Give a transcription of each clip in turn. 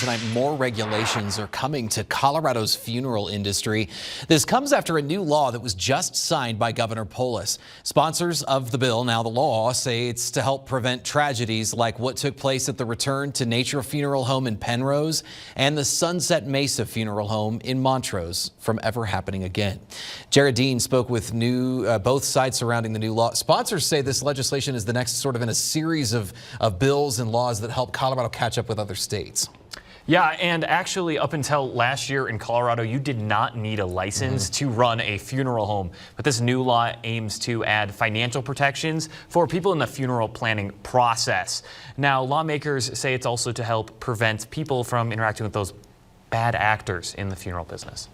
tonight, more regulations are coming to Colorado's funeral industry. This comes after a new law that was just signed by Governor Polis. Sponsors of the bill, now the law, say it's to help prevent tragedies like what took place at the Return to Nature Funeral Home in Penrose and the Sunset Mesa Funeral Home in Montrose from ever happening again. Jared Dean spoke with both sides surrounding the new law. Sponsors say this legislation is the next sort of in a series of bills and laws that help Colorado catch up with other states. Yeah, and actually up until last year in Colorado, you did not need a license to run a funeral home. But this new law aims to add financial protections for people in the funeral planning process. Now, lawmakers say it's also to help prevent people from interacting with those bad actors in the funeral business.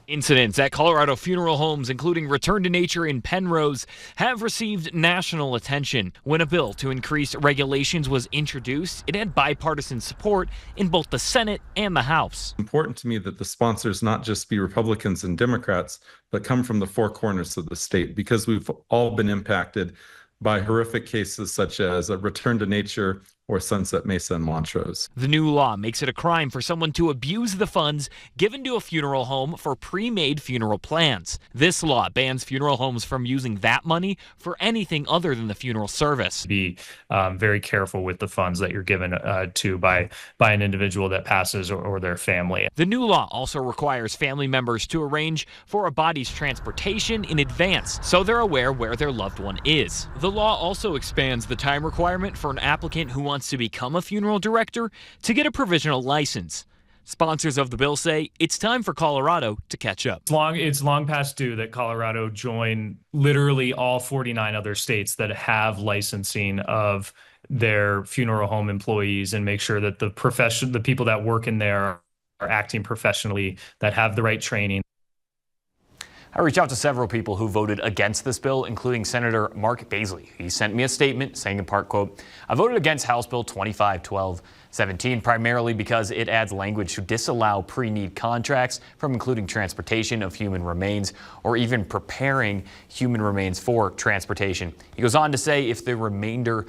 Incidents at Colorado funeral homes, including Return to Nature in Penrose, have received national attention. When a bill to increase regulations was introduced, it had bipartisan support in both the Senate and the House. It's important to me that the sponsors not just be Republicans and Democrats, but come from the four corners of the state, because we've all been impacted by horrific cases such as a Return to Nature or Sunset Mesa and Montrose. The new law makes it a crime for someone to abuse the funds given to a funeral home for pre-made funeral plans. This law bans funeral homes from using that money for anything other than the funeral service. Be very careful with the funds that you're given to by an individual that passes or their family. The new law also requires family members to arrange for a body's transportation in advance so they're aware where their loved one is. The law also expands the time requirement for an applicant who wants to become a funeral director to get a provisional license. Sponsors of the bill say it's time for Colorado to catch up. It's long past due that Colorado join literally all 49 other states that have licensing of their funeral home employees and make sure that the people that work in there are acting professionally, that have the right training. I reached out to several people who voted against this bill, including Senator Mark Baisley. He sent me a statement saying in part, quote, "I voted against House Bill 2512-17 primarily because it adds language to disallow pre-need contracts from including transportation of human remains or even preparing human remains for transportation." He goes on to say if the remainder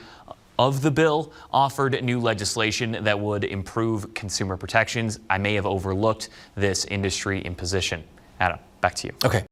of the bill offered new legislation that would improve consumer protections, I may have overlooked this industry imposition. Adam, back to you. Okay.